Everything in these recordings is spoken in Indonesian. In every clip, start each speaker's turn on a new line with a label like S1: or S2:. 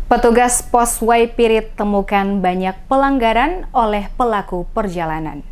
S1: Petugas Pos Waipirit temukan banyak pelanggaran oleh pelaku perjalanan.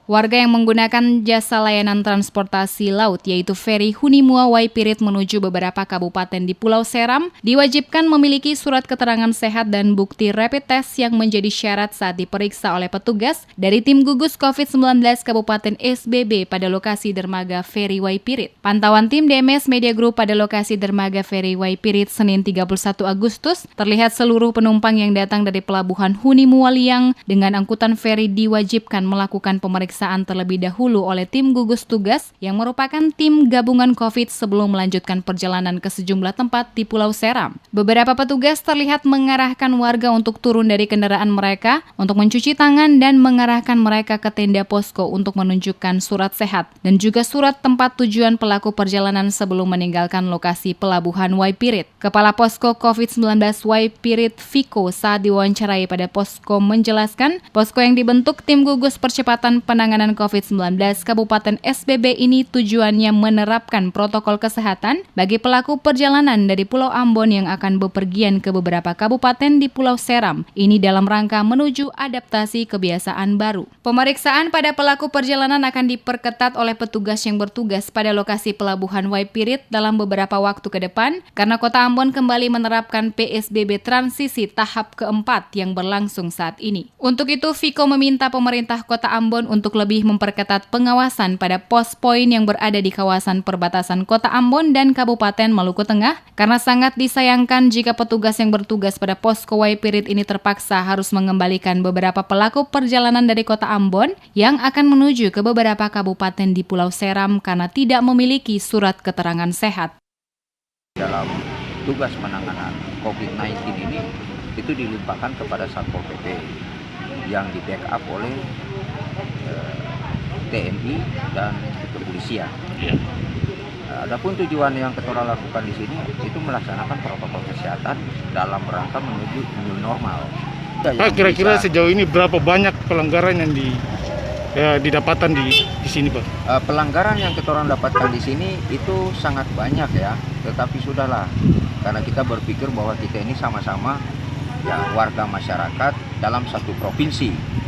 S1: Warga yang menggunakan jasa layanan transportasi laut yaitu feri Hunimua Waipirit menuju beberapa kabupaten di Pulau Seram diwajibkan memiliki surat keterangan sehat dan bukti rapid test yang menjadi syarat saat diperiksa oleh petugas dari tim gugus COVID-19 Kabupaten SBB pada lokasi dermaga feri Waipirit. Pantauan tim DMS Media Group pada lokasi dermaga feri Waipirit Senin 31 Agustus terlihat seluruh penumpang yang datang dari pelabuhan Hunimua Liang dengan angkutan feri diwajibkan melakukan pemeriksaan terlebih dahulu oleh tim gugus tugas yang merupakan tim gabungan COVID sebelum melanjutkan perjalanan ke sejumlah tempat di Pulau Seram. Beberapa petugas terlihat mengarahkan warga untuk turun dari kendaraan mereka untuk mencuci tangan dan mengarahkan mereka ke tenda posko untuk menunjukkan surat sehat dan juga surat tempat tujuan pelaku perjalanan sebelum meninggalkan lokasi pelabuhan Waipirit. Kepala Posko COVID-19 Waipirit Viko saat diwawancarai pada posko menjelaskan, posko yang dibentuk tim gugus percepatan penanganan COVID-19 Kabupaten SBB ini tujuannya menerapkan protokol kesehatan bagi pelaku perjalanan dari Pulau Ambon yang akan bepergian ke beberapa kabupaten di Pulau Seram. Ini dalam rangka menuju adaptasi kebiasaan baru. Pemeriksaan pada pelaku perjalanan akan diperketat oleh petugas yang bertugas pada lokasi pelabuhan Waipirit dalam beberapa waktu ke depan karena Kota Ambon kembali menerapkan PSBB transisi tahap keempat yang berlangsung saat ini. Untuk itu, Viko meminta pemerintah Kota Ambon untuk lebih memperketat pengawasan pada pos poin yang berada di kawasan perbatasan Kota Ambon dan Kabupaten Maluku Tengah karena sangat disayangkan jika petugas yang bertugas pada posko Waipirit ini terpaksa harus mengembalikan beberapa pelaku perjalanan dari Kota Ambon yang akan menuju ke beberapa kabupaten di Pulau Seram karena tidak memiliki surat keterangan sehat.
S2: Dalam tugas penanganan COVID-19 ini itu dilimpahkan kepada Satpol PP yang di-backup oleh TNI dan kepolisian. Adapun tujuan yang kita lakukan di sini itu melaksanakan protokol kesehatan dalam rangka menuju new normal.
S3: Pak, kira-kira sejauh ini berapa banyak pelanggaran yang didapatkan di sini, Pak?
S2: Pelanggaran yang kita dapatkan di sini itu sangat banyak ya, tetapi sudahlah karena kita berpikir bahwa kita ini sama-sama ya warga masyarakat dalam satu provinsi.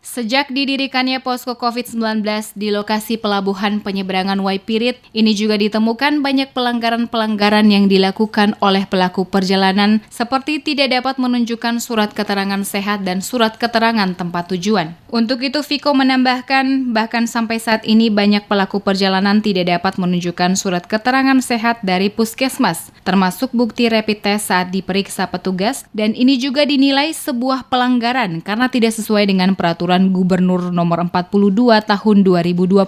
S1: Sejak didirikannya posko COVID-19 di lokasi pelabuhan penyeberangan Waipirit, ini juga ditemukan banyak pelanggaran-pelanggaran yang dilakukan oleh pelaku perjalanan seperti tidak dapat menunjukkan surat keterangan sehat dan surat keterangan tempat tujuan. Untuk itu, Viko menambahkan, bahkan sampai saat ini banyak pelaku perjalanan tidak dapat menunjukkan surat keterangan sehat dari puskesmas, termasuk bukti rapid test saat diperiksa petugas, dan ini juga dinilai sebuah pelanggaran karena tidak sesuai dengan peraturan Gubernur Nomor 42 Tahun 2020.